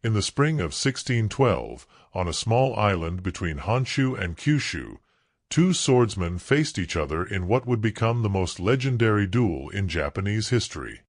In the spring of 1612, on a small island between Honshu and Kyushu, two swordsmen faced each other in what would become the most legendary duel in Japanese history.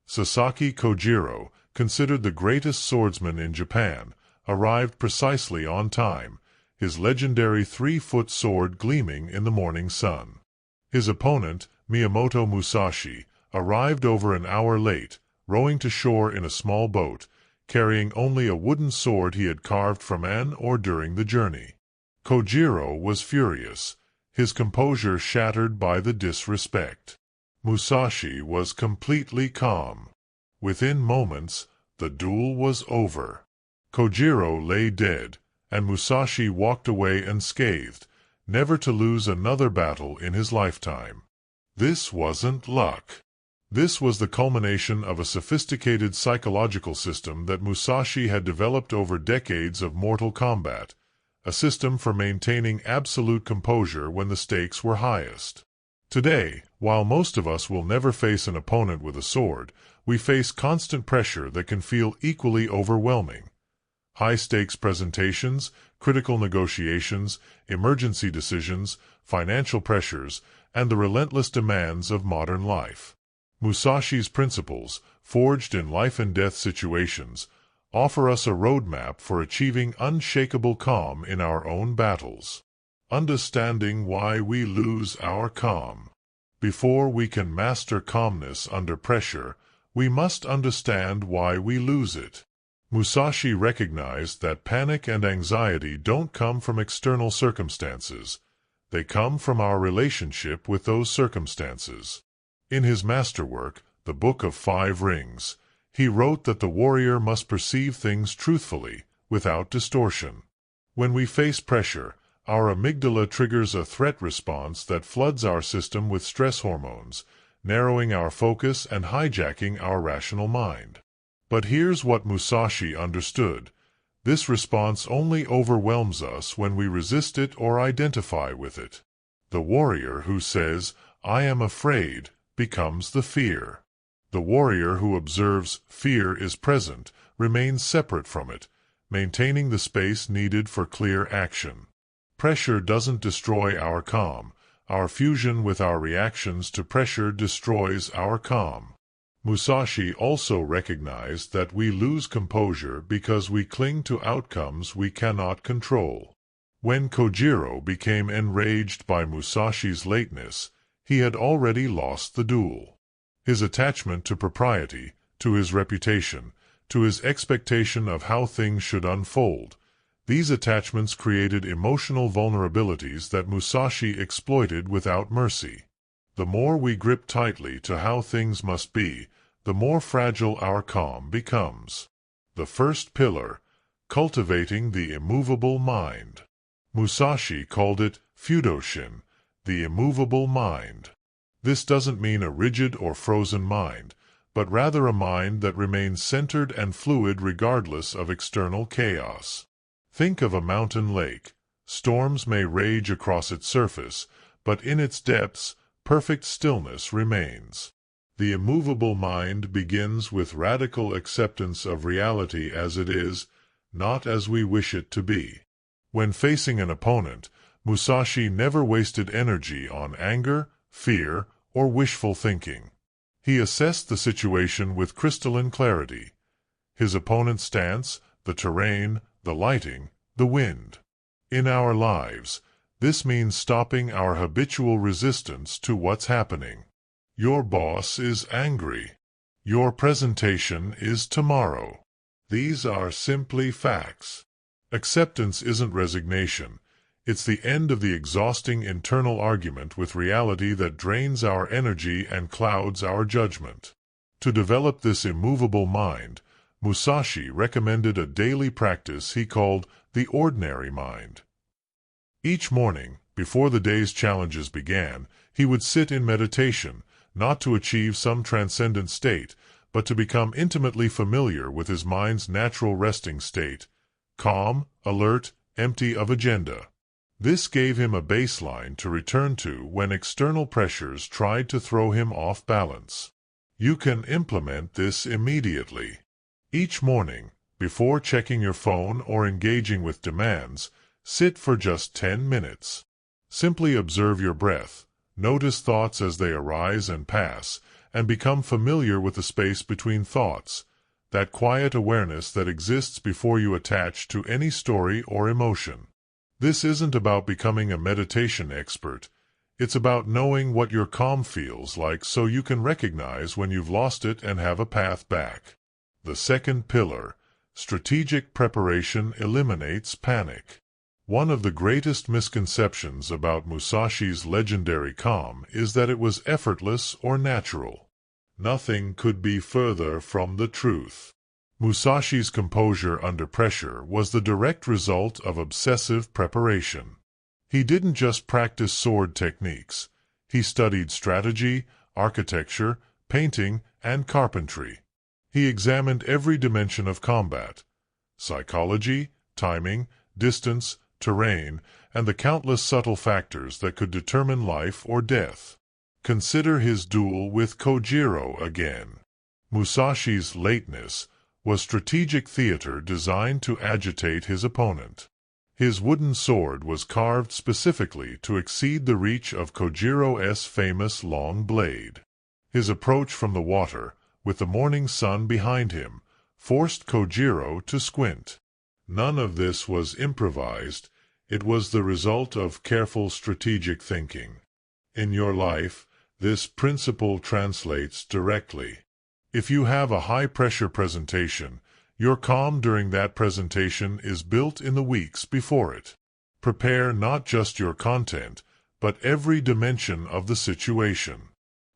Sasaki Kojiro, considered the greatest swordsman in Japan, arrived precisely on time, his legendary 3-foot sword gleaming in the morning sun. His opponent, Miyamoto Musashi, arrived over an hour late, rowing to shore in a small boat, carrying only a wooden sword he had carved from an or during the journey. Kojiro was furious, his composure shattered by the disrespect. Musashi was completely calm. Within moments, the duel was over. Kojiro lay dead, and Musashi walked away unscathed, never to lose another battle in his lifetime. This wasn't luck. This was the culmination of a sophisticated psychological system that Musashi had developed over decades of mortal combat, a system for maintaining absolute composure when the stakes were highest. Today, while most of us will never face an opponent with a sword, we face constant pressure that can feel equally overwhelming. High-stakes presentations, critical negotiations, emergency decisions, financial pressures, and the relentless demands of modern life. Musashi's principles, forged in life-and-death situations, offer us a roadmap for achieving unshakable calm in our own battles. Understanding why we lose our calm. Before we can master calmness under pressure, we must understand why we lose it. Musashi recognized that panic and anxiety don't come from external circumstances. They come from our relationship with those circumstances. In his masterwork, The Book of 5 Rings, he wrote that the warrior must perceive things truthfully, without distortion. When we face pressure, our amygdala triggers a threat response that floods our system with stress hormones, narrowing our focus and hijacking our rational mind. But here's what Musashi understood. This response only overwhelms us when we resist it or identify with it. The warrior who says, "I am afraid," becomes the fear. The warrior who observes fear is present remains separate from it, maintaining the space needed for clear action. Pressure doesn't destroy our calm. Our fusion with our reactions to pressure destroys our calm. Musashi also recognized that we lose composure because we cling to outcomes we cannot control. When Kojiro became enraged by Musashi's lateness, he had already lost the duel. His attachment to propriety, to his reputation, to his expectation of how things should unfold, these attachments created emotional vulnerabilities that Musashi exploited without mercy. The more we grip tightly to how things must be, the more fragile our calm becomes. The first pillar, cultivating the immovable mind. Musashi called it Heijoshin, the immovable mind. This doesn't mean a rigid or frozen mind, but rather a mind that remains centered and fluid regardless of external chaos. Think of a mountain lake. Storms may rage across its surface, but in its depths, perfect stillness remains. The immovable mind begins with radical acceptance of reality as it is, not as we wish it to be. When facing an opponent, Musashi never wasted energy on anger, fear, or wishful thinking. He assessed the situation with crystalline clarity. His opponent's stance, the terrain, the lighting, the wind. In our lives, this means stopping our habitual resistance to what's happening. Your boss is angry. Your presentation is tomorrow. These are simply facts. Acceptance isn't resignation. It's the end of the exhausting internal argument with reality that drains our energy and clouds our judgment. To develop this immovable mind, Musashi recommended a daily practice he called the ordinary mind. Each morning, before the day's challenges began, he would sit in meditation, not to achieve some transcendent state, but to become intimately familiar with his mind's natural resting state, calm, alert, empty of agenda. This gave him a baseline to return to when external pressures tried to throw him off balance. You can implement this immediately. Each morning, Before checking your phone or engaging with demands, sit for just 10 minutes. Simply observe your breath, notice thoughts as they arise and pass, and become familiar with the space between thoughts, that quiet awareness that exists before you attach to any story or emotion. This isn't about becoming a meditation expert. It's about knowing what your calm feels like so you can recognize when you've lost it and have a path back. The second pillar, strategic preparation, eliminates panic. One of the greatest misconceptions about Musashi's legendary calm is that it was effortless or natural. Nothing could be further from the truth. Musashi's composure under pressure was the direct result of obsessive preparation. He didn't just practice sword techniques. He studied strategy, architecture, painting, and carpentry. He examined every dimension of combat: psychology, timing, distance, terrain, and the countless subtle factors that could determine life or death. Consider his duel with Kojiro again. Musashi's lateness was strategic theater designed to agitate his opponent. His wooden sword was carved specifically to exceed the reach of Kojiro's famous long blade. His approach from the water, with the morning sun behind him, forced Kojiro to squint. None of this was improvised. It was the result of careful strategic thinking. In your life, this principle translates directly. If you have a high-pressure presentation, your calm during that presentation is built in the weeks before it. Prepare not just your content, but every dimension of the situation.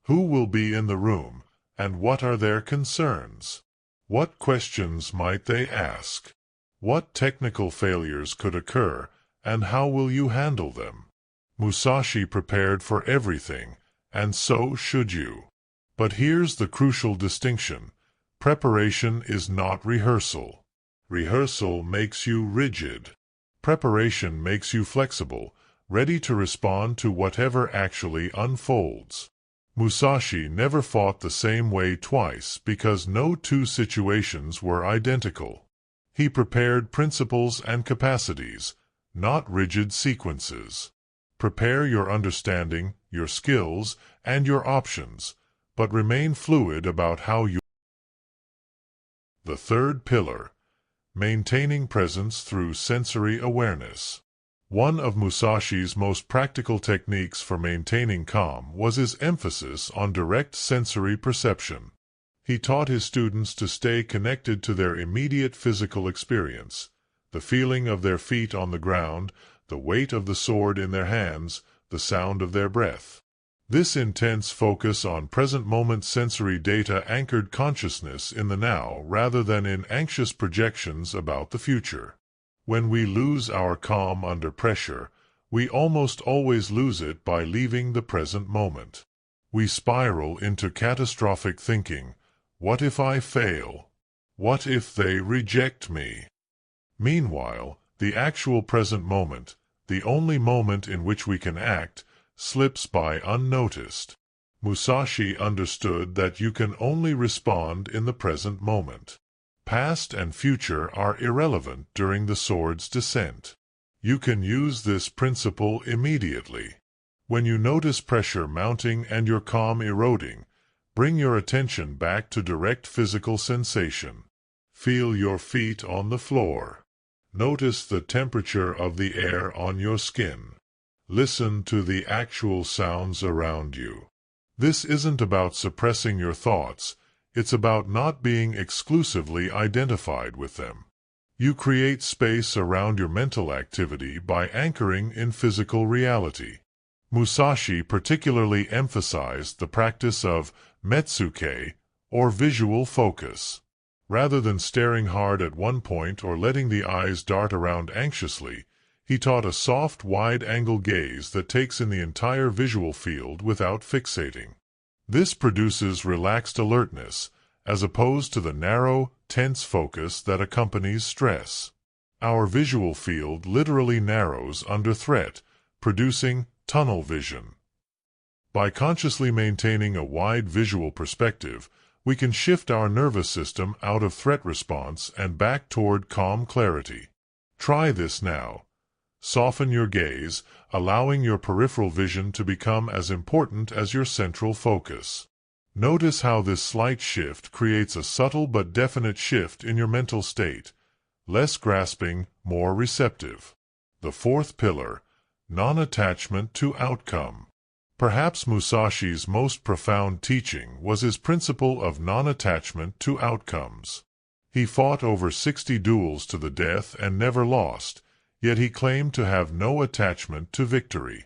Who will be in the room, and what are their concerns? What questions might they ask? What technical failures could occur, and how will you handle them? Musashi prepared for everything, and so should you. But here's the crucial distinction. Preparation is not rehearsal. Rehearsal makes you rigid. Preparation makes you flexible, ready to respond to whatever actually unfolds. Musashi never fought the same way twice because no two situations were identical. He prepared principles and capacities, not rigid sequences. Prepare your understanding, your skills, and your options, but remain fluid about how you. The third pillar, maintaining presence through sensory awareness. One of Musashi's most practical techniques for maintaining calm was his emphasis on direct sensory perception. He taught his students to stay connected to their immediate physical experience, the feeling of their feet on the ground, the weight of the sword in their hands, the sound of their breath. This intense focus on present-moment sensory data anchored consciousness in the now rather than in anxious projections about the future. When we lose our calm under pressure, we almost always lose it by leaving the present moment. We spiral into catastrophic thinking. What if I fail? What if they reject me? Meanwhile, the actual present moment, the only moment in which we can act, slips by unnoticed. Musashi understood that you can only respond in the present moment. Past and future are irrelevant during the sword's descent. You can use this principle immediately. When you notice pressure mounting and your calm eroding, bring your attention back to direct physical sensation. Feel your feet on the floor. Notice the temperature of the air on your skin. Listen to the actual sounds around you. This isn't about suppressing your thoughts. It's about not being exclusively identified with them. You create space around your mental activity by anchoring in physical reality. Musashi particularly emphasized the practice of metsuke, or visual focus. Rather than staring hard at one point or letting the eyes dart around anxiously, he taught a soft, wide-angle gaze that takes in the entire visual field without fixating. This produces relaxed alertness, as opposed to the narrow, tense focus that accompanies stress. Our visual field literally narrows under threat, producing tunnel vision. By consciously maintaining a wide visual perspective, we can shift our nervous system out of threat response and back toward calm clarity. Try this now. Soften your gaze, allowing your peripheral vision to become as important as your central focus. Notice how this slight shift creates a subtle but definite shift in your mental state. Less grasping, more receptive. The fourth pillar, non-attachment to outcome. Perhaps Musashi's most profound teaching was his principle of non-attachment to outcomes. He fought over 60 duels to the death and never lost, yet he claimed to have no attachment to victory.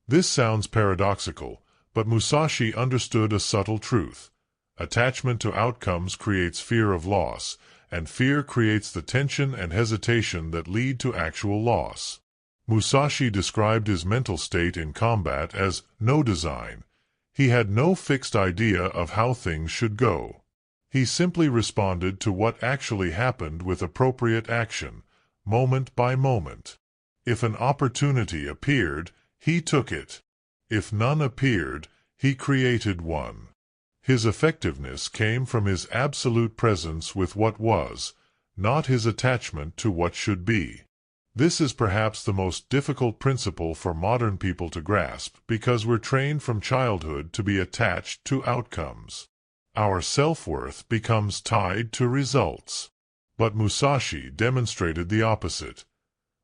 This sounds paradoxical, but Musashi understood a subtle truth. Attachment to outcomes creates fear of loss, and fear creates the tension and hesitation that lead to actual loss. Musashi described his mental state in combat as no design. He had no fixed idea of how things should go. He simply responded to what actually happened with appropriate action, moment by moment. If an opportunity appeared, he took it. If none appeared, he created one. His effectiveness came from his absolute presence with what was, not his attachment to what should be. This is perhaps the most difficult principle for modern people to grasp because we're trained from childhood to be attached to outcomes. Our self-worth becomes tied to results. But Musashi demonstrated the opposite.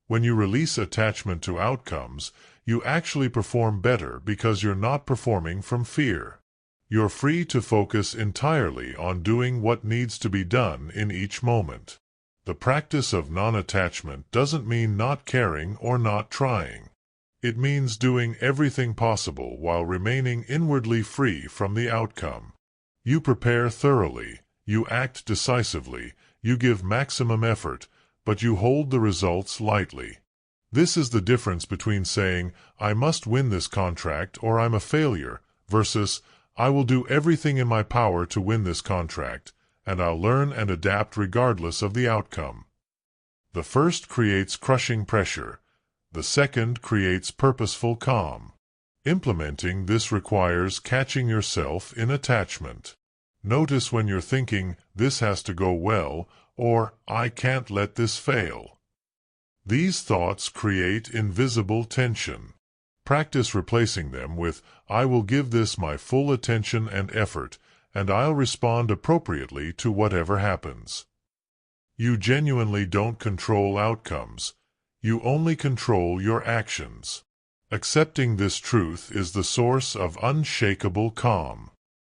When you release attachment to outcomes, you actually perform better because you're not performing from fear. You're free to focus entirely on doing what needs to be done in each moment. The practice of non-attachment doesn't mean not caring or not trying. It means doing everything possible while remaining inwardly free from the outcome. You prepare thoroughly, you act decisively, you give maximum effort, but you hold the results lightly. This is the difference between saying, "I must win this contract or I'm a failure," versus, "I will do everything in my power to win this contract, and I'll learn and adapt regardless of the outcome." The first creates crushing pressure. The second creates purposeful calm. Implementing this requires catching yourself in attachment. Notice when you're thinking, "This has to go well," or "I can't let this fail." These thoughts create invisible tension. Practice replacing them with, "I will give this my full attention and effort, and I'll respond appropriately to whatever happens." You genuinely don't control outcomes. You only control your actions. Accepting this truth is the source of unshakable calm.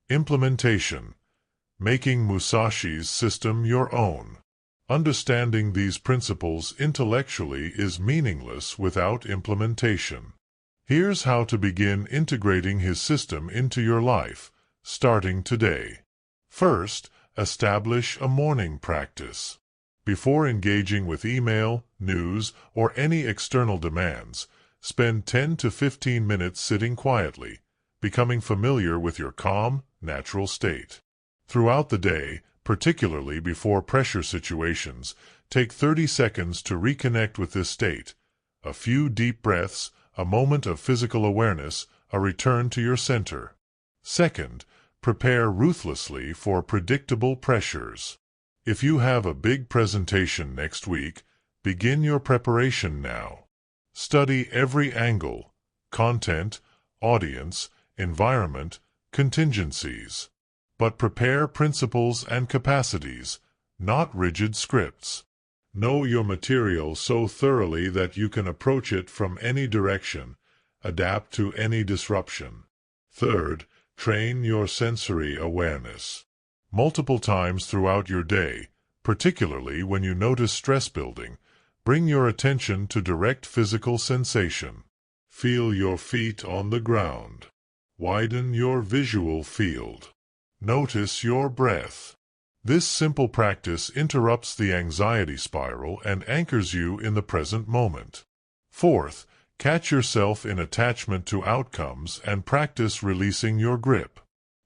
Implementation. Making Musashi's system your own. Understanding these principles intellectually is meaningless without implementation. Here's how to begin integrating his system into your life, starting today. First, establish a morning practice. Before engaging with email, news, or any external demands, spend 10 to 15 minutes sitting quietly, becoming familiar with your calm, natural state. Throughout the day, particularly before pressure situations, take 30 seconds to reconnect with this state. A few deep breaths, a moment of physical awareness, a return to your center. Second, prepare ruthlessly for predictable pressures. If you have a big presentation next week, begin your preparation now. Study every angle, content, audience, environment, contingencies. But prepare principles and capacities, not rigid scripts. Know your material so thoroughly that you can approach it from any direction, adapt to any disruption. Third, train your sensory awareness. Multiple times throughout your day, particularly when you notice stress building, bring your attention to direct physical sensation. Feel your feet on the ground. Widen your visual field. Notice your breath. This simple practice interrupts the anxiety spiral and anchors you in the present moment. Fourth, catch yourself in attachment to outcomes and practice releasing your grip.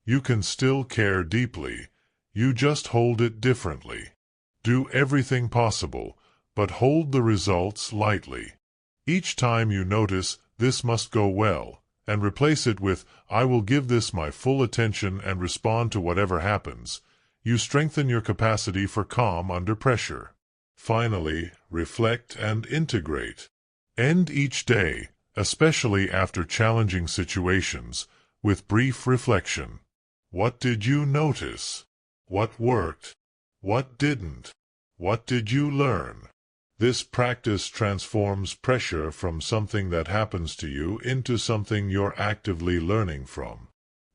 You can still care deeply, you just hold it differently. Do everything possible, but hold the results lightly. Each time you notice, "This must go well," and replace it with, I will give this my full attention and respond to whatever happens, you strengthen your capacity for calm under pressure. Finally, reflect and integrate. End each day, especially after challenging situations, with brief reflection. What did you notice? What worked? What didn't? What did you learn? This practice transforms pressure from something that happens to you into something you're actively learning from.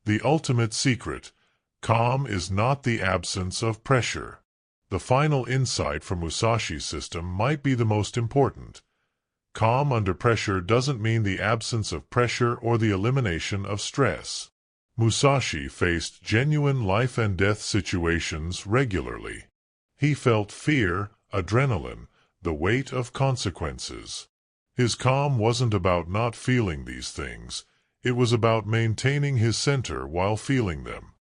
The ultimate secret: calm is not the absence of pressure. The final insight from Musashi's system might be the most important. Calm under pressure doesn't mean the absence of pressure or the elimination of stress. Musashi faced genuine life-and-death situations regularly. He felt fear, adrenaline, the weight of consequences. His calm wasn't about not feeling these things. It was about maintaining his center while feeling them.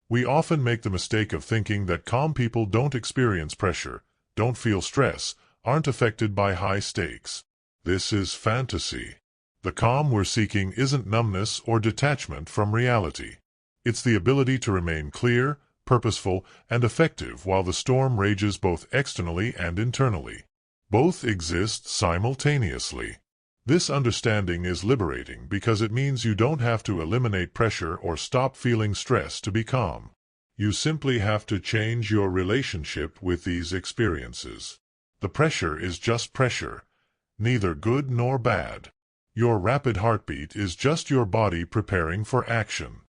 We often make the mistake of thinking that calm people don't experience pressure, don't feel stress, aren't affected by high stakes. This is fantasy. The calm we're seeking isn't numbness or detachment from reality. It's the ability to remain clear, purposeful, and effective while the storm rages both externally and internally. Both exist simultaneously. This understanding is liberating because it means you don't have to eliminate pressure or stop feeling stress to be calm. You simply have to change your relationship with these experiences. The pressure is just pressure, neither good nor bad. Your rapid heartbeat is just your body preparing for action.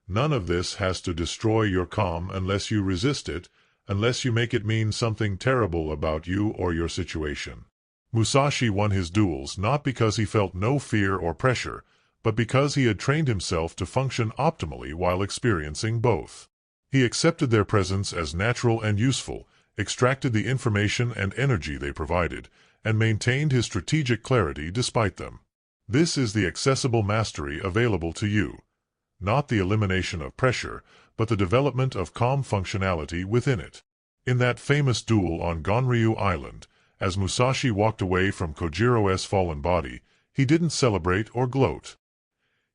None of this has to destroy your calm unless you resist it, unless you make it mean something terrible about you or your situation. Musashi won his duels not because he felt no fear or pressure, but because he had trained himself to function optimally while experiencing both. He accepted their presence as natural and useful, extracted the information and energy they provided, and maintained his strategic clarity despite them. This is the accessible mastery available to you. Not the elimination of pressure, but the development of calm functionality within it. In that famous duel on Gonryu Island, as Musashi walked away from Kojiro's fallen body, he didn't celebrate or gloat.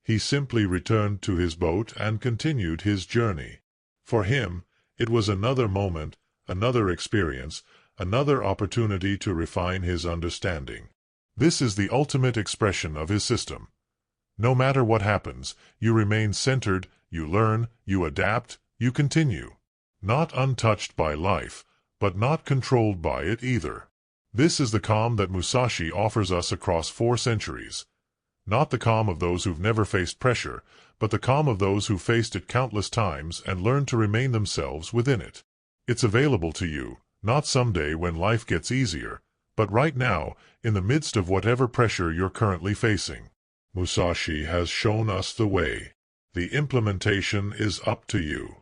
He simply returned to his boat and continued his journey. For him, it was another moment, another experience, another opportunity to refine his understanding. This is the ultimate expression of his system. No matter what happens, you remain centered, you learn, you adapt, you continue. Not untouched by life, but not controlled by it either. This is the calm that Musashi offers us across 4 centuries. Not the calm of those who've never faced pressure, but the calm of those who faced it countless times and learned to remain themselves within it. It's available to you, not someday when life gets easier, but right now, in the midst of whatever pressure you're currently facing. Musashi has shown us the way. The implementation is up to you.